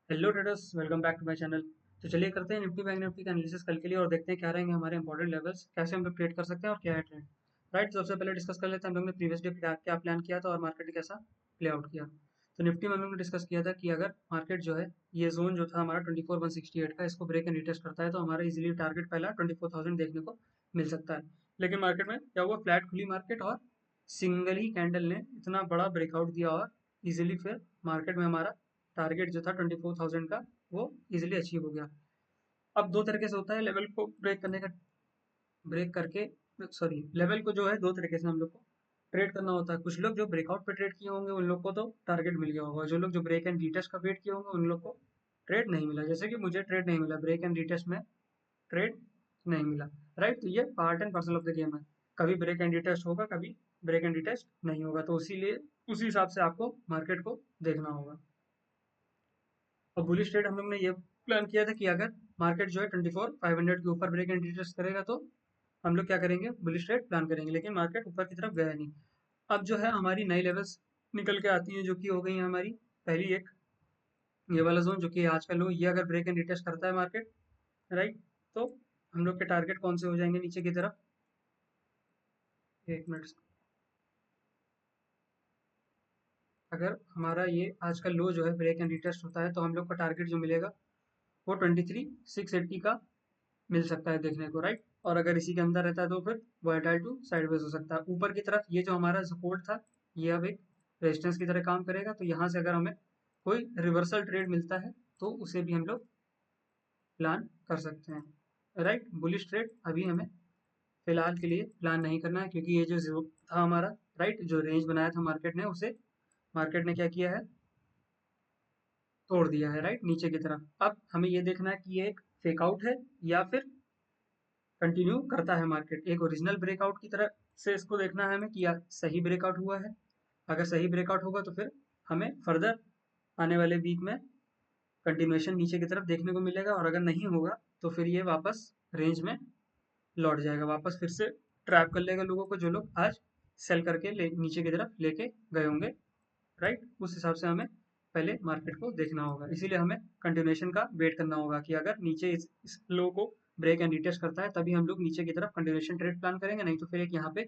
Hello traders, welcome back to my channel. तो चलिए करते हैं निफ्टी बैंक निफ्टी का एनालिसिस कल के लिए और देखते हैं क्या रहेंगे हमारे इंपॉर्टेंट लेवल्स, कैसे हम लोग ट्रेड कर सकते हैं और क्या है ट्रेंड। राइट, तो सबसे पहले डिस्कस कर लेते हैं हम लोग ने प्रीवियस डे क्या क्या प्लान किया था और मार्केट ने कैसा प्ले आउट किया। तो निफ्टी में हम लोग ने डिस्कस किया था कि अगर मार्केट जो है ये जोन जो था हमारा 24,168 का, इसको ब्रेक एंड रिटेस्ट करता है तो हमारा इजीली टारगेट पहला 24,000 देखने को मिल सकता है। लेकिन मार्केट में क्या हुआ, फ्लैट खुली मार्केट और सिंगल ही कैंडल ने इतना बड़ा ब्रेकआउट दिया और इजीली फिर मार्केट में हमारा टारगेट जो था 24,000 का वो इजीली अचीव हो गया। अब दो तरीके से होता है लेवल को ब्रेक करने का, ब्रेक करके सॉरी लेवल को जो है दो तरीके से हम लोग को ट्रेड करना होता है। कुछ लोग जो ब्रेकआउट पे ट्रेड किए होंगे उन लोग को तो टारगेट मिल गया होगा, जो लोग जो ब्रेक एंड रिटेस्ट का वेट किए होंगे उन लोग को ट्रेड नहीं मिला। जैसे कि मुझे ट्रेड नहीं मिला, ब्रेक एंड रिटेस्ट में ट्रेड नहीं मिला। राइट, तो ये part and parcel of the game है। कभी ब्रेक एंड रिटेस्ट होगा, कभी ब्रेक एंड रिटेस्ट नहीं होगा, तो इसीलिए उसी हिसाब से आपको मार्केट को देखना होगा। और बुलिश ट्रेड हम लोग ने ये प्लान किया था कि अगर मार्केट जो है 24,500 के ऊपर ब्रेक एंड रिट्रेस करेगा तो हम लोग क्या करेंगे, बुलिश ट्रेड प्लान करेंगे। लेकिन मार्केट ऊपर की तरफ गया नहीं। अब जो है हमारी नई लेवल्स निकल के आती हैं, जो कि हो गई है हमारी पहली एक ये वाला जोन जो कि आज का लो। ये अगर ब्रेक एंड रिटेस्ट करता है मार्केट, राइट, तो हम लोग के टारगेट कौन से हो जाएंगे नीचे की तरफ। एक मिनट, अगर हमारा ये आज का लो जो है ब्रेक एंड रिटेस्ट होता है तो हम लोग का टारगेट जो मिलेगा वो 23,680 का मिल सकता है देखने को। राइट, और अगर इसी के अंदर रहता है तो फिर वोलेटाइल टू साइडवेज हो सकता है ऊपर की तरफ। ये जो हमारा सपोर्ट था ये अब एक रेजिस्टेंस की तरह काम करेगा, तो यहाँ से अगर हमें कोई रिवर्सल ट्रेड मिलता है तो उसे भी हम लोग प्लान कर सकते हैं। राइट, बुलिश ट्रेड अभी हमें फिलहाल के लिए प्लान नहीं करना है, क्योंकि ये जो था हमारा, राइट, जो रेंज बनाया था मार्केट ने उसे मार्केट ने क्या किया है, तोड़ दिया है। राइट, नीचे की तरफ। अब हमें ये देखना है कि ये एक फेक आउट है या फिर कंटिन्यू करता है मार्केट। एक ओरिजिनल ब्रेकआउट की तरह से इसको देखना है हमें कि सही ब्रेकआउट हुआ है। अगर सही ब्रेकआउट होगा तो फिर हमें फर्दर आने वाले वीक में कंटिन्यूएशन नीचे की तरफ देखने को मिलेगा, और अगर नहीं होगा तो फिर ये वापस रेंज में लौट जाएगा, वापस फिर से ट्रैप कर लेगा लोगों को जो लोग आज सेल करके नीचे की तरफ लेके गए होंगे। राइट, उस हिसाब से हमें पहले मार्केट को देखना होगा। इसीलिए हमें कंटिन्यूएशन का वेट करना होगा कि अगर नीचे इस लो को ब्रेक एंड रिटेस्ट करता है तभी हम लोग नीचे की तरफ कंटिन्यूएशन ट्रेड प्लान करेंगे, नहीं तो फिर एक यहाँ पे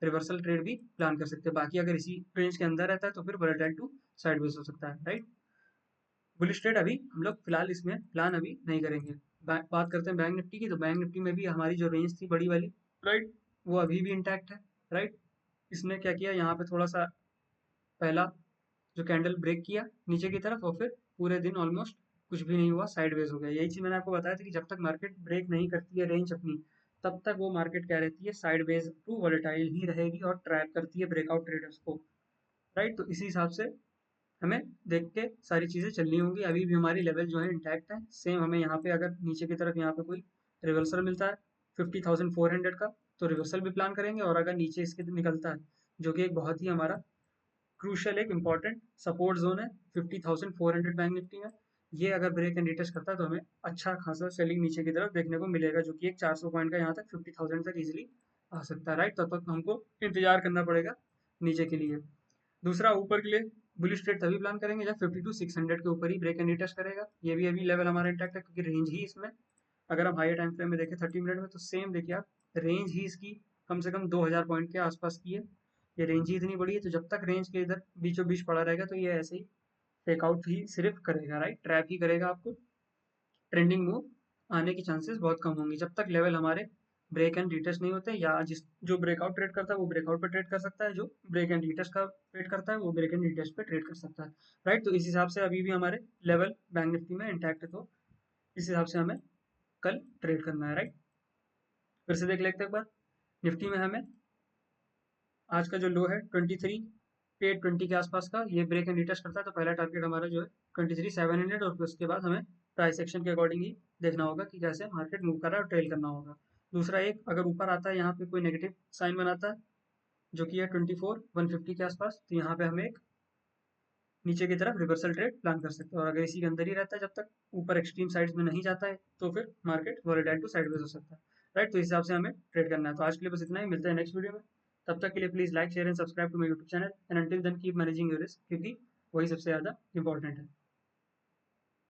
रिवर्सल ट्रेड भी प्लान कर सकते हैं। बाकी अगर इसी रेंज के अंदर रहता है तो फिर वोलेटाइल टू साइडवेज हो सकता है। राइट, बुलिश ट्रेड अभी हम लोग फिलहाल इसमें प्लान अभी नहीं करेंगे। बात करते हैं बैंक निफ्टी की, तो बैंक निफ्टी में भी हमारी जो रेंज थी बड़ी वाली, राइट, वो अभी भी इंटैक्ट है। राइट, इसने क्या किया, यहाँ पे थोड़ा सा पहला जो कैंडल ब्रेक किया नीचे की तरफ और फिर पूरे दिन ऑलमोस्ट कुछ भी नहीं हुआ, साइडवेज हो गया। यही चीज मैंने आपको बताया था कि जब तक मार्केट ब्रेक नहीं करती है रेंज अपनी, तब तक वो मार्केट क्या रहती है, साइडवेज टू वोलेटाइल ही रहेगी और ट्रैप करती है ब्रेकआउट ट्रेडर्स को। राइट, तो इसी हिसाब से हमें देख के सारी चीजें चलनी होंगी। अभी भी हमारी लेवल जो है इंटैक्ट है। सेम हमें यहाँ पे अगर नीचे की तरफ यहाँ पे कोई रिवर्सल मिलता है 50,400 का, तो रिवर्सल भी प्लान करेंगे। और अगर नीचे इसके निकलता है, जो कि एक बहुत ही हमारा क्रूशियल एक इंपॉर्टेंट सपोर्ट जोन है 50,400 बैंक निफ्टी में, ये अगर ब्रेक एंड रिटेस्ट करता है तो हमें अच्छा खासा सेलिंग नीचे की तरफ देखने को मिलेगा, जो कि एक 400 पॉइंट का यहाँ तक 50,000 तक इजिली आ सकता है। राइट, तब तक हमको इंतजार करना पड़ेगा नीचे के लिए। दूसरा, ऊपर के लिए बुलिश ट्रेड तभी प्लान करेंगे जब 52,600 के ऊपर ही ब्रेक एंड रिटेस्ट करेगा। ये भी अभी लेवल हमारा इंटैक्ट है, क्योंकि रेंज ही इसमें, अगर हम हायर टाइम फ्रेम में देखें 30 मिनट में, तो सेम देखिए आप, रेंज ही इसकी कम से कम 2,000 पॉइंट के आसपास की है। ये रेंज ही इतनी बड़ी है, तो जब तक रेंज के इधर बीचों बीच पड़ा रहेगा तो ये ऐसे ही फेकआउट ही सिर्फ करेगा। राइट, ट्रैप ही करेगा आपको। ट्रेंडिंग मूव आने की चांसेस बहुत कम होंगी जब तक लेवल हमारे ब्रेक एंड रिटेस्ट नहीं होते। या जिस जो ब्रेकआउट ट्रेड करता है वो ब्रेकआउट पे ट्रेड कर सकता है, जो ब्रेक एंड रिटेस्ट का ट्रेड करता है वो ब्रेक एंड रिटेस्ट पे ट्रेड कर सकता है। राइट, तो इस हिसाब से अभी भी हमारे लेवल बैंक निफ्टी में इंटैक्ट है, तो इस हिसाब से हमें कल ट्रेड करना है। राइट, फिर से देख लेते हैं एक बार। निफ्टी में हमें आज का जो लो है 23,820 के आसपास का, ये ब्रेक एंड रिटेस्ट करता है तो पहला टारगेट हमारा जो है 23,700, और फिर उसके बाद हमें प्राइस एक्शन के अकॉर्डिंग ही देखना होगा कि कैसे मार्केट मूव कर रहा है और ट्रेल करना होगा। दूसरा, एक अगर ऊपर आता है यहाँ पे कोई नेगेटिव साइन बनाता है जो कि है 24,150 के आसपास, तो यहाँ पे हमें एक नीचे की तरफ रिवर्सल ट्रेड प्लान कर सकते हैं। और अगर इसी के अंदर ही रहता है जब तक ऊपर एक्सट्रीम साइड्स में नहीं जाता है तो फिर मार्केट वॉलेटाइल टू साइडवेज हो सकता है। राइट, तो इस हिसाब से हमें ट्रेड करना है। तो आज के लिए बस इतना ही, मिलते हैं नेक्स्ट वीडियो में। तब तक के लिए please like share and subscribe to my YouTube channel, and until then keep managing your risk, क्योंकि वही सबसे ज़्यादा इंपॉर्टेंट है।